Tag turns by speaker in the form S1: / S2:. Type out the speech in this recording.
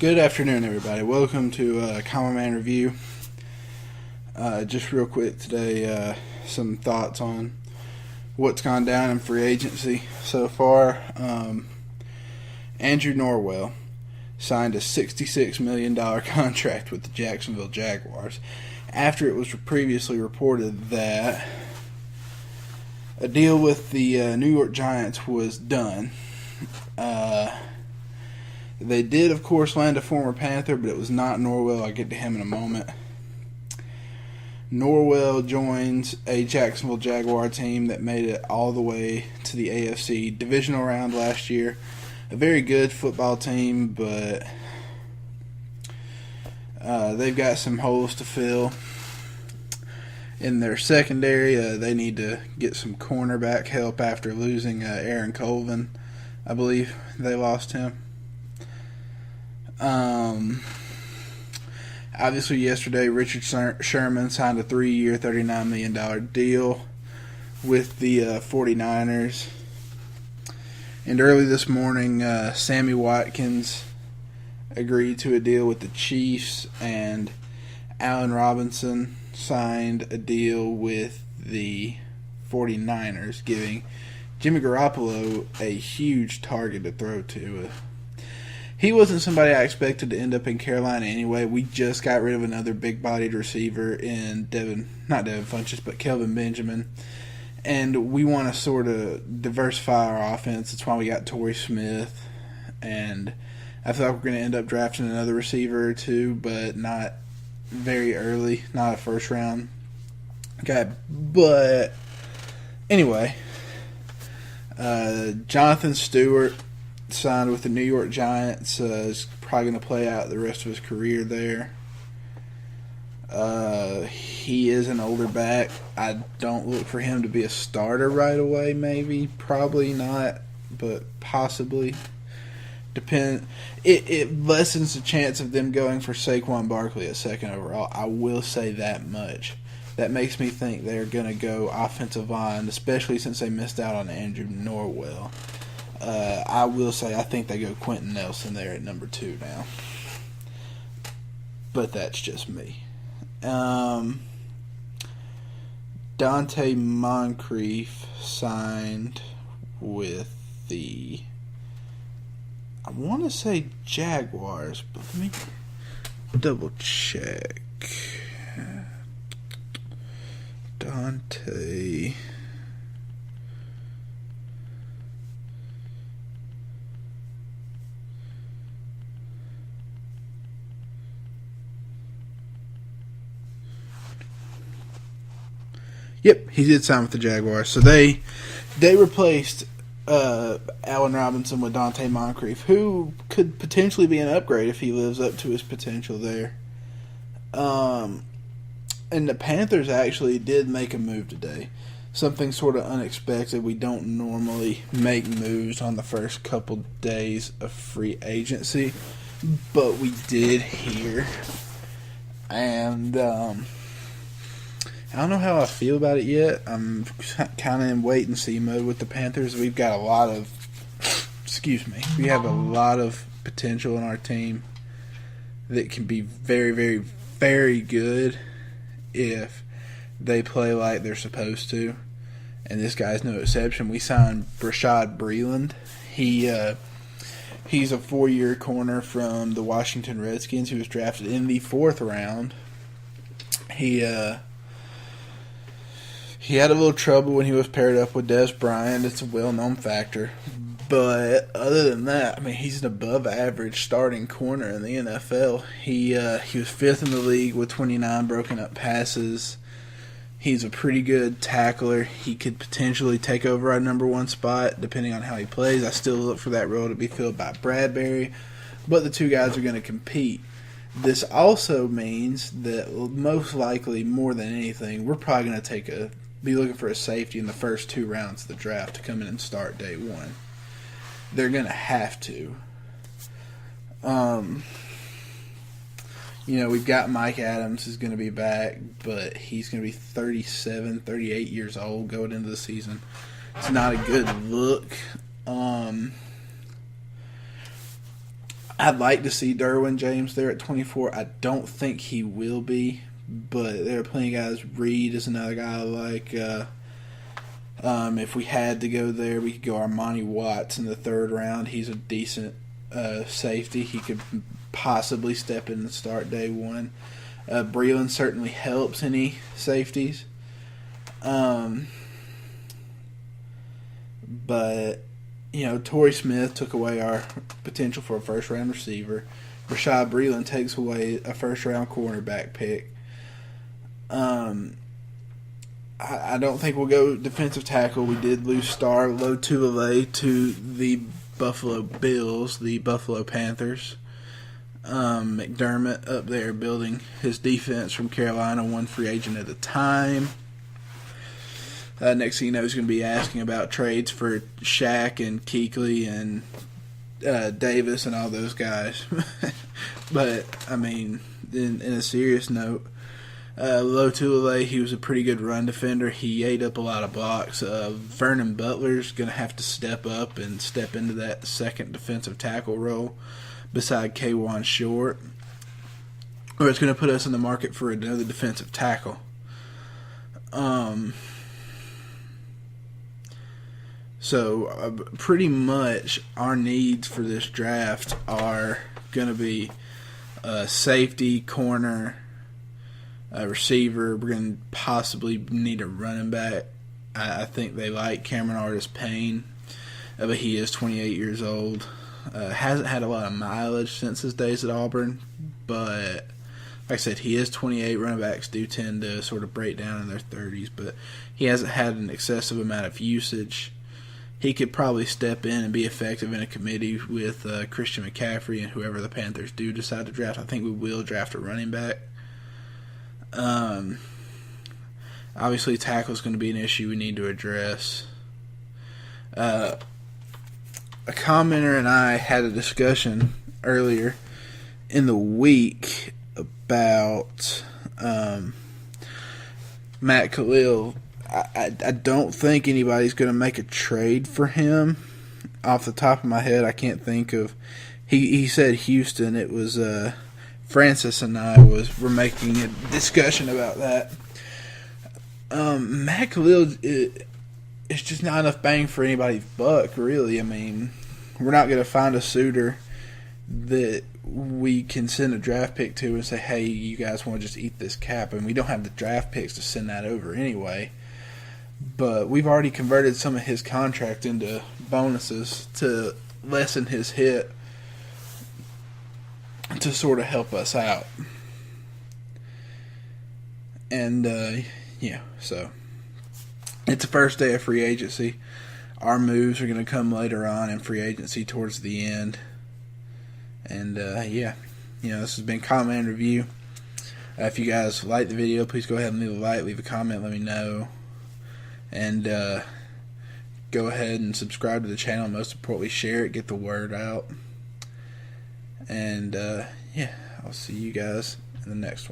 S1: Good afternoon, everybody. Welcome to Common Man Review. Just real quick today, some thoughts on what's gone down in free agency so far. Andrew Norwell signed a $66 million contract with the Jacksonville Jaguars after it was previously reported that a deal with the New York Giants was done. They did, of course, land a former Panther, but it was not Norwell. I'll get to him in a moment. Norwell joins a Jacksonville Jaguar team that made it all the way to the AFC divisional round last year. A very good football team, but they've got some holes to fill in their secondary. They need to get some cornerback help after losing Aaron Colvin. I believe they lost him. Obviously yesterday, Richard Sherman signed a 3-year, $39 million deal with the 49ers. And early this morning, Sammy Watkins agreed to a deal with the Chiefs, and Allen Robinson signed a deal with the 49ers, giving Jimmy Garoppolo a huge target to throw to. He wasn't somebody I expected to end up in Carolina anyway. We just got rid of another big-bodied receiver in not Devin Funchess, but Kelvin Benjamin. And we want to sort of diversify our offense. That's why we got Torrey Smith. And I feel like we're going to end up drafting another receiver or two, but not very early, not a first-round guy. But anyway, Jonathan Stewart signed with the New York Giants. Is probably going to play out the rest of his career there. He is an older back. I don't look for him to be a starter right away. Maybe, probably not, but possibly. It lessens the chance of them going for Saquon Barkley at second overall. I will say that much. That makes me think they're going to go offensive line, especially since they missed out on Andrew Norwell. I will say I think they go Quentin Nelson there at number 2 now. But that's just me. Dante Moncrief signed with the, I want to say Jaguars, but let me double check. Dante. Yep, he did sign with the Jaguars. So they replaced Allen Robinson with Dante Moncrief, who could potentially be an upgrade if he lives up to his potential there. And the Panthers actually did make a move today. Something sort of unexpected. We don't normally make moves on the first couple days of free agency, but we did here. And I don't know how I feel about it yet. I'm kind of in wait-and-see mode with the Panthers. We've got a lot of, we have a lot of potential in our team that can be very, very, very good if they play like they're supposed to. And this guy's no exception. We signed BRESHAUD BREELAND. He's a 4-year corner from the Washington Redskins who was drafted in the 4th round. He had a little trouble when he was paired up with Des Bryant. It's a well-known factor. But other than that, I mean, he's an above-average starting corner in the NFL. He was 5th in the league with 29 broken-up passes. He's a pretty good tackler. He could potentially take over our number 1 spot, depending on how he plays. I still look for that role to be filled by Bradbury. But the two guys are going to compete. This also means that most likely, more than anything, we're probably going to be looking for a safety in the first 2 rounds of the draft to come in and start day 1. They're going to have to. We've got Mike Adams who's going to be back, but he's going to be 37, 38 years old going into the season. It's not a good look. I'd like to see Derwin James there at 24. I don't think he will be, but there are plenty of guys. Reed is another guy I like. If we had to go there, we could go Armani Watts in the 3rd round. He's a decent safety. He could possibly step in and start day one. Breeland certainly helps any safeties. But, Torrey Smith took away our potential for a first-round receiver. BRESHAUD BREELAND takes away a first-round cornerback pick. I don't think we'll go defensive tackle. We did lose star Lotulelei to the Buffalo Bills, the Buffalo Panthers. McDermott up there building his defense from Carolina, one free agent at a time. Next thing you know, he's going to be asking about trades for Shaq and Kuechly and Davis and all those guys. But, in a serious note, Lotulelei, he was a pretty good run defender. He ate up a lot of blocks. Vernon Butler's going to have to step up and step into that second defensive tackle role beside K'Wan Short, or it's going to put us in the market for another defensive tackle. So pretty much our needs for this draft are going to be safety, corner, a receiver. We're going to possibly need a running back. I think they like Cameron Artis-Payne, but he is 28 years old. Hasn't had a lot of mileage since his days at Auburn, but like I said, he is 28. Running backs do tend to sort of break down in their 30s, but he hasn't had an excessive amount of usage. He could probably step in and be effective in a committee with Christian McCaffrey and whoever the Panthers do decide to draft. I think we will draft a running back. Obviously, tackle is going to be an issue we need to address. A commenter and I had a discussion earlier in the week about Matt Khalil. I don't think anybody's going to make a trade for him. Off the top of my head, I can't think of. He said Houston. It was Francis and I were making a discussion about that. Matt Khalil is just not enough bang for anybody's buck, really. We're not going to find a suitor that we can send a draft pick to and say, hey, you guys want to just eat this cap, and we don't have the draft picks to send that over anyway. But we've already converted some of his contract into bonuses to lessen his hit to sort of help us out. And, so it's the first day of free agency. Our moves are going to come later on in free agency towards the end. And, this has been Comment and Review. If you guys like the video, please go ahead and leave a like, leave a comment, let me know. And go ahead and subscribe to the channel. Most importantly, share it, get the word out. And, I'll see you guys in the next one.